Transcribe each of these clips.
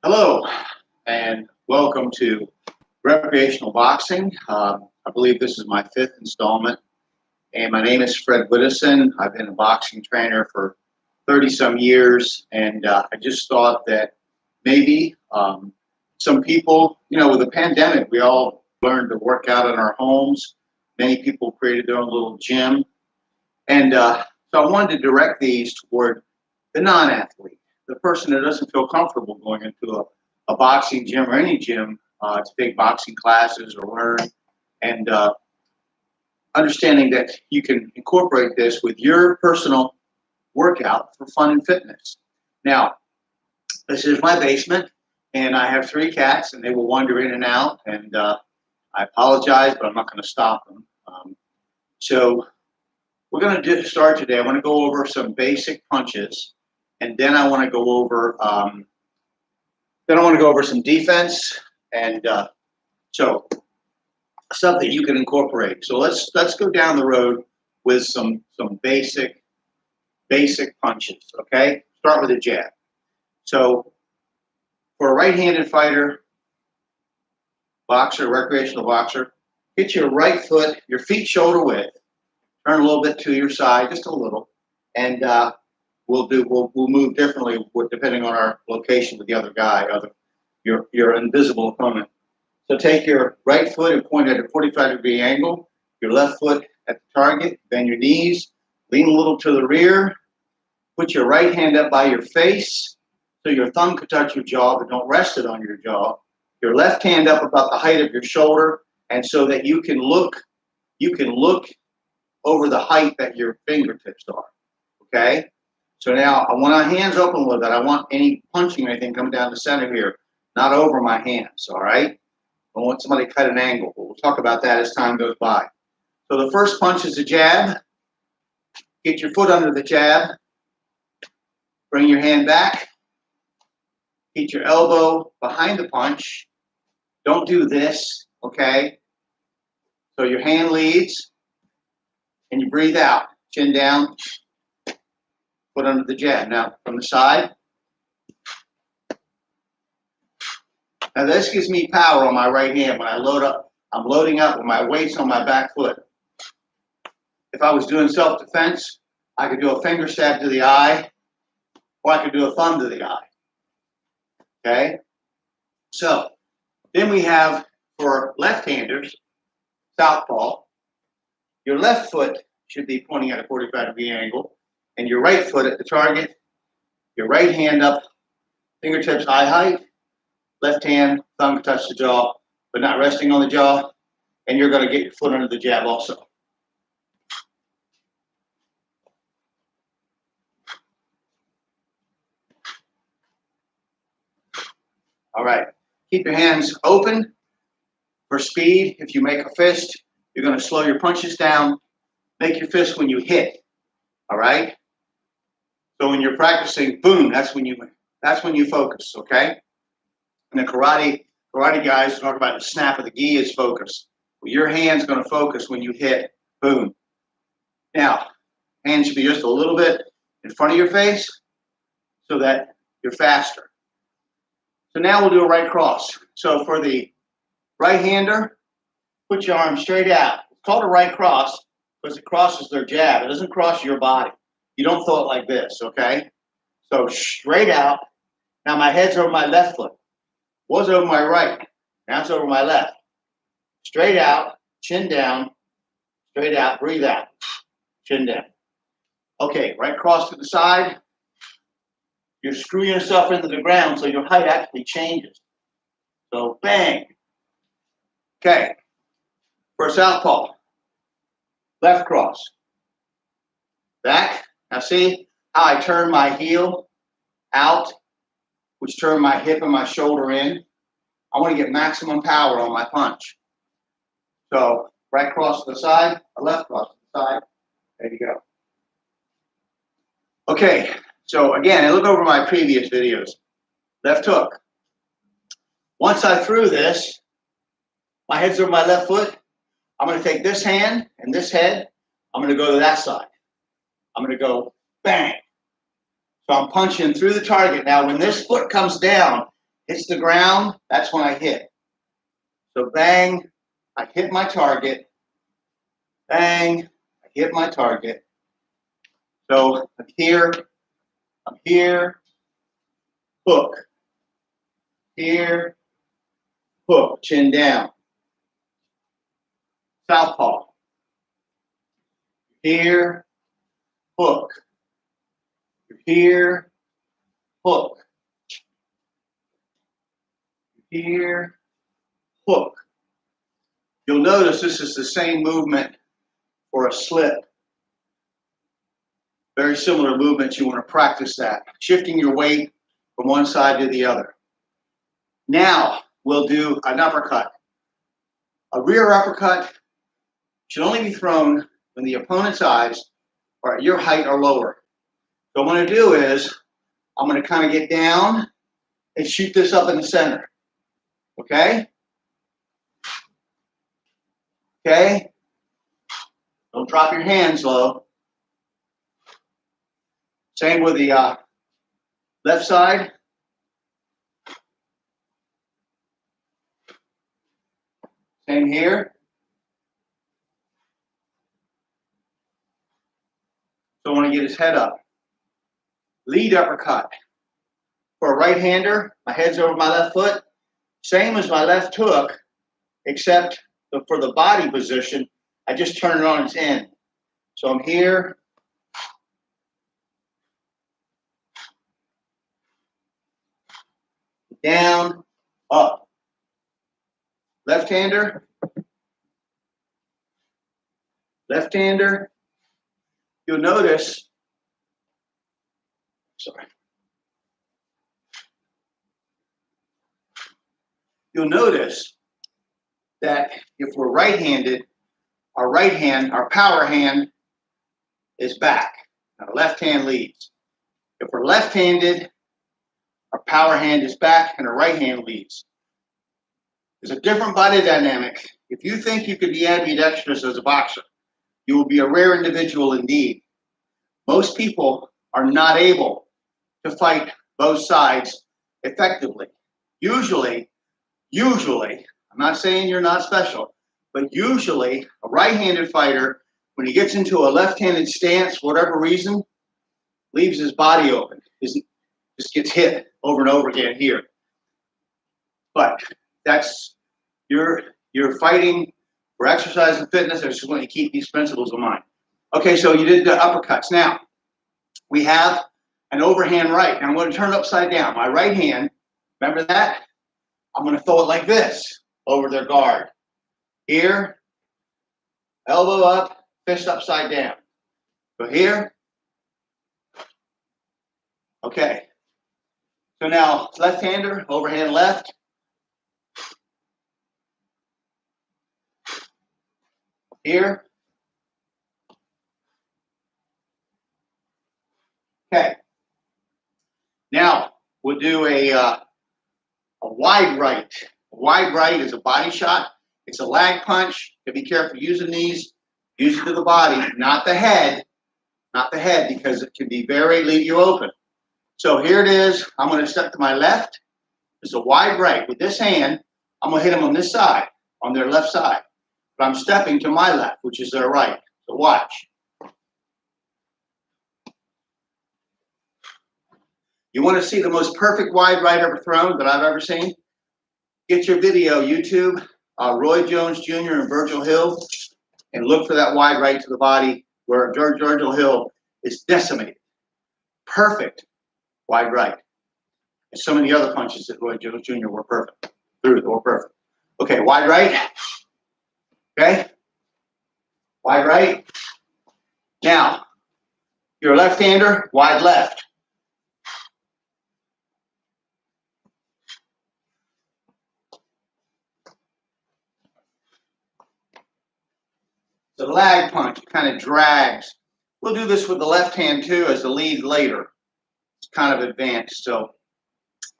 Hello, and welcome to Recreational Boxing. I believe this is my fifth installment, and my name is Fred Widdison. I've been a boxing trainer for 30-some years, and I just thought that maybe some people, with the pandemic, we all learned to work out in our homes. Many people created their own little gym, and so I wanted to direct these toward the non-athlete, the person that doesn't feel comfortable going into a boxing gym or any gym to take boxing classes or learn, and understanding that you can incorporate this with your personal workout for fun and fitness. Now, this is my basement, and I have 3 cats, and they will wander in and out, and I apologize, but I'm not going to stop them. So we're going to start today. I want to go over some basic punches, and then I want to go over some defense, and so stuff that you can incorporate. So let's go down the road with some basic punches. Okay, start with a jab. So for a right-handed fighter, boxer, recreational boxer, get your right foot, your feet shoulder width, turn a little bit to your side, just a little, and we'll move differently depending on our location with the other guy, your invisible opponent. So take your right foot and point at a 45-degree angle, your left foot at the target, bend your knees, lean a little to the rear, put your right hand up by your face so your thumb could touch your jaw, but don't rest it on your jaw. Your left hand up about the height of your shoulder, and so that you can look over the height that your fingertips are. Okay? So now I want our hands open a little bit. I want any punching or anything come down the center here, not over my hands, all right? I want somebody to cut an angle. We'll talk about that as time goes by. So the first punch is a jab. Get your foot under the jab. Bring your hand back. Get your elbow behind the punch. Don't do this, okay? So your hand leads, and you breathe out. Chin down, foot under the jab. Now, from the side. Now, this gives me power on my right hand when I load up. I'm loading up with my weights on my back foot. If I was doing self-defense, I could do a finger stab to the eye, or I could do a thumb to the eye. Okay? So, then we have, for left-handers, southpaw, your left foot should be pointing at a 45-degree angle, and your right foot at the target, your right hand up, fingertips eye height, left hand, thumb touch the jaw, but not resting on the jaw, and you're going to get your foot under the jab also. All right. Keep your hands open for speed. If you make a fist, you're going to slow your punches down. Make your fist when you hit. All right? So when you're practicing, boom, that's when you focus, okay? And the karate guys talk about the snap of the gi is focus. Well, your hand's going to focus when you hit, boom. Now, hands should be just a little bit in front of your face so that you're faster. So now we'll do a right cross. So for the right-hander, put your arm straight out. It's called a right cross because it crosses their jab. It doesn't cross your body. You don't throw it like this, okay? So straight out. Now my head's over my left foot. Was over my right. Now it's over my left. Straight out, chin down, straight out, breathe out, chin down. Okay, right cross to the side. You're screwing yourself into the ground so your height actually changes. So bang. Okay, for southpaw, left cross. Back. Now see how I turn my heel out, which turn my hip and my shoulder in. I want to get maximum power on my punch. So right cross to the side, a left cross to the side. There you go. Okay, so again, I look over my previous videos. Left hook. Once I threw this, my head's over my left foot. I'm going to take this hand and this head. I'm going to go to that side. I'm going to go bang. So I'm punching through the target. Now, when this foot comes down, hits the ground, that's when I hit. So bang, I hit my target. Bang, I hit my target. So I'm here, hook. Here, hook, chin down. Southpaw. Here, hook. Here, hook. Here, hook. You'll notice this is the same movement for a slip. Very similar movements. You want to practice that. Shifting your weight from one side to the other. Now we'll do an uppercut. A rear uppercut should only be thrown when the opponent's eyes are at your height or lower. So what I'm going to do is I'm going to kind of get down and shoot this up in the center. Okay? Okay? Don't drop your hands low. Same with the left side. Same here. So I want to get his head up. Lead uppercut. For a right-hander, my head's over my left foot. Same as my left hook, except for the body position, I just turn it on its end. So I'm here. Down, up. Left-hander. Left-hander. You'll notice, you'll notice that if we're right-handed, our power hand is back. Our left hand leads. If we're left-handed, our power hand is back and our right hand leads. There's a different body dynamic. If you think you could be ambidextrous as a boxer, you will be a rare individual indeed. Most people are not able to fight both sides effectively. Usually, I'm not saying you're not special, but usually a right-handed fighter, when he gets into a left-handed stance, for whatever reason, leaves his body open. Just gets hit over and over again here. But that's, you're fighting for exercise and fitness. I just want you to keep these principles in mind. Okay, so you did the uppercuts. Now, we have an overhand right. Now I'm going to turn it upside down. My right hand, remember that? I'm going to throw it like this over their guard. Here, elbow up, fist upside down. So here. Okay. So now, left-hander, overhand left. Here. Okay. Now, we'll do a wide right. A wide right is a body shot. It's a lag punch. You be careful using these. Use it to the body, not the head. Not the head, because it can be leave you open. So here it is. I'm going to step to my left. It's a wide right. With this hand, I'm going to hit them on this side, on their left side. But I'm stepping to my left, which is their right. So watch. You want to see the most perfect wide right ever thrown that I've ever seen? Get your video, YouTube, Roy Jones Jr. and Virgil Hill, and look for that wide right to the body where Virgil Hill is decimated. Perfect wide right. And so many other punches that Roy Jones Jr. were perfect. They were perfect. Okay, wide right. Okay? Wide right. Now, you're a left-hander, wide left. The lag punch kind of drags. We'll do this with the left hand too as the lead later. It's kind of advanced. So,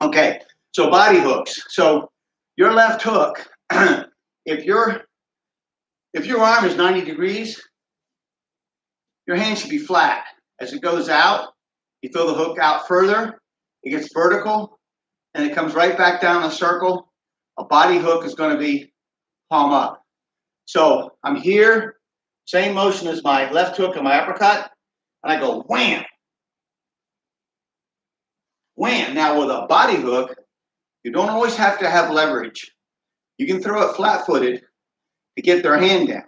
okay. So body hooks. So your left hook, if your arm is 90 degrees, your hand should be flat. As it goes out, you throw the hook out further, it gets vertical, and it comes right back down a circle. A body hook is going to be palm up. So I'm here, same motion as my left hook and my uppercut, and I go wham, wham. Now with a body hook, you don't always have to have leverage. You can throw it flat-footed to get their hand down,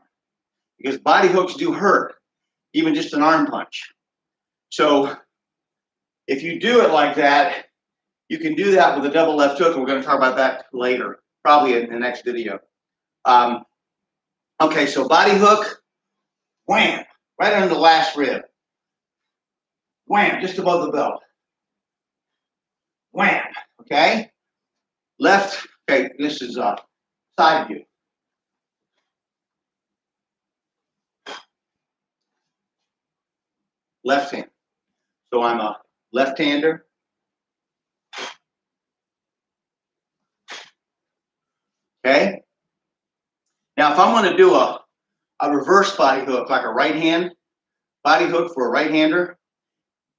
because body hooks do hurt, even just an arm punch. So if you do it like that, you can do that with a double left hook, and we're going to talk about that later, probably in the next video. Okay, so body hook, wham, right under the last rib. Wham, just above the belt. Wham, okay? Left, okay, this is side view. Left hand. So I'm a left-hander. Okay? Now, if I'm going to do a reverse body hook, like a right hand body hook for a right-hander,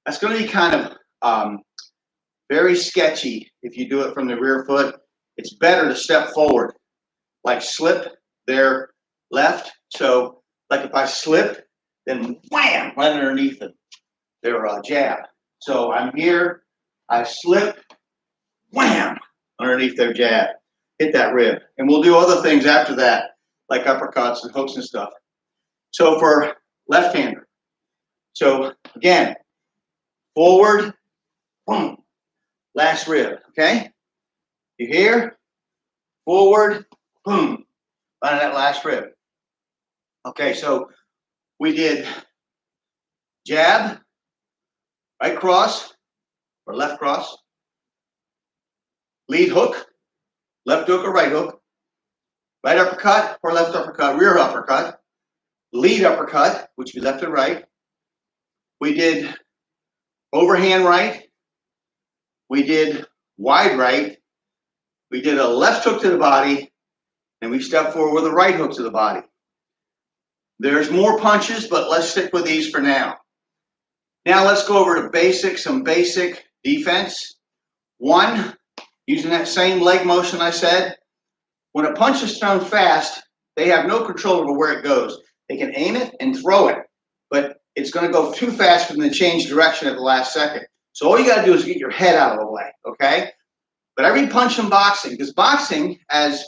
that's going to be kind of very sketchy if you do it from the rear foot. It's better to step forward, like slip their left. So, like if I slip, then wham, right underneath it, their jab. So I'm here, I slip, wham, underneath their jab. Hit that rib. And we'll do other things after that, like uppercuts and hooks and stuff. So for left-hander, so again, forward, boom, last rib, okay? You hear? Forward, boom, right on that last rib. Okay, so we did jab, right cross, or left cross, lead hook, left hook or right hook, right uppercut or left uppercut, rear uppercut, lead uppercut, which would be left and right. We did overhand right. We did wide right. We did a left hook to the body, and we stepped forward with a right hook to the body. There's more punches, but let's stick with these for now. Now let's go over to some basic defense. One, using that same leg motion I said, when a punch is thrown fast, they have no control over where it goes. They can aim it and throw it, but it's going to go too fast for them to change direction at the last second. So all you got to do is get your head out of the way, okay? But every punch in boxing, because boxing, as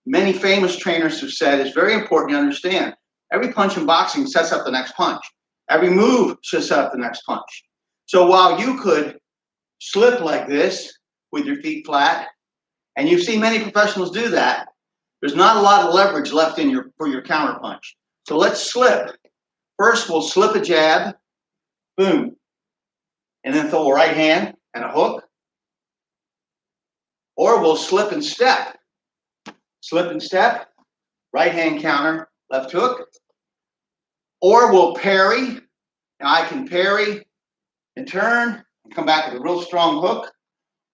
many famous trainers have said, is very important to understand. Every punch in boxing sets up the next punch. Every move should set up the next punch. So while you could slip like this with your feet flat, and you've seen many professionals do that, there's not a lot of leverage left in for your counter punch. So let's slip. First, we'll slip a jab, boom, and then throw a right hand and a hook. Or we'll slip and step. Slip and step, right hand counter, left hook. Or we'll parry. Now I can parry and turn and come back with a real strong hook.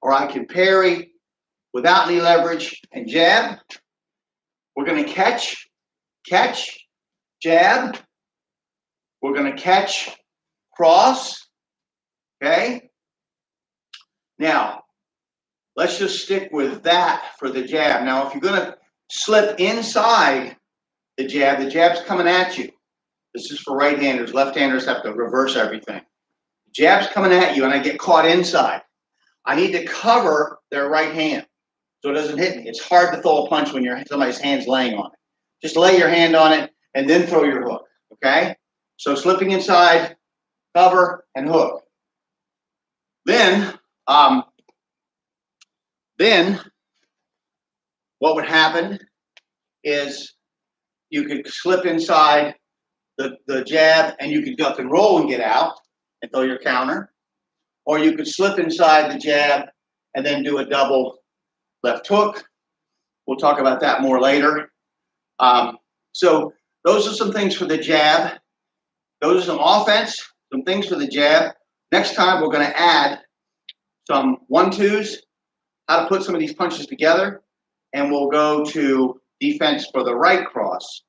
Or I can parry without any leverage and jab. We're going to catch, jab. We're going to catch, cross. Okay? Now, let's just stick with that for the jab. Now, if you're going to slip inside the jab's coming at you. This is for right-handers. Left-handers have to reverse everything. The jab's coming at you, and I get caught inside. I need to cover their right hand so it doesn't hit me. It's hard to throw a punch when somebody's hand's laying on it. Just lay your hand on it and then throw your hook, okay? So slipping inside, cover, and hook. Then what would happen is you could slip inside the jab and you could duck and roll and get out and throw your counter. Or you could slip inside the jab and then do a double left hook. We'll talk about that more later. So those are some things for the jab. Those are some offense, some things for the jab. Next time we're going to add some 1-2s, how to put some of these punches together, and we'll go to defense for the right cross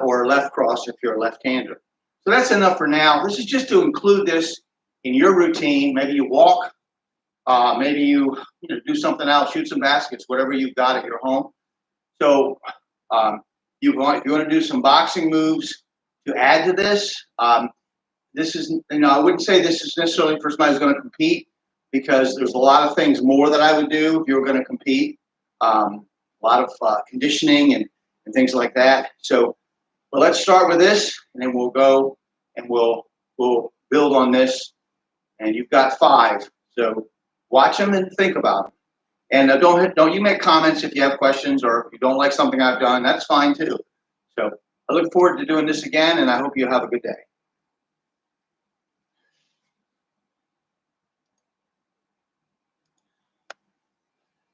or left cross if you're a left-hander. So that's enough for now. This is just to include this in your routine. Maybe you walk Maybe you do something else, shoot some baskets, whatever you've got at your home. So you want to do some boxing moves to add to this. This is, I wouldn't say this is necessarily for somebody who's going to compete, because there's a lot of things more that I would do if you were going to compete. A lot of conditioning and things like that. So, but let's start with this, and then we'll go and we'll build on this. And you've got 5. So watch them and think about them. And don't you make comments if you have questions, or if you don't like something I've done. That's fine too. So I look forward to doing this again, and I hope you have a good day.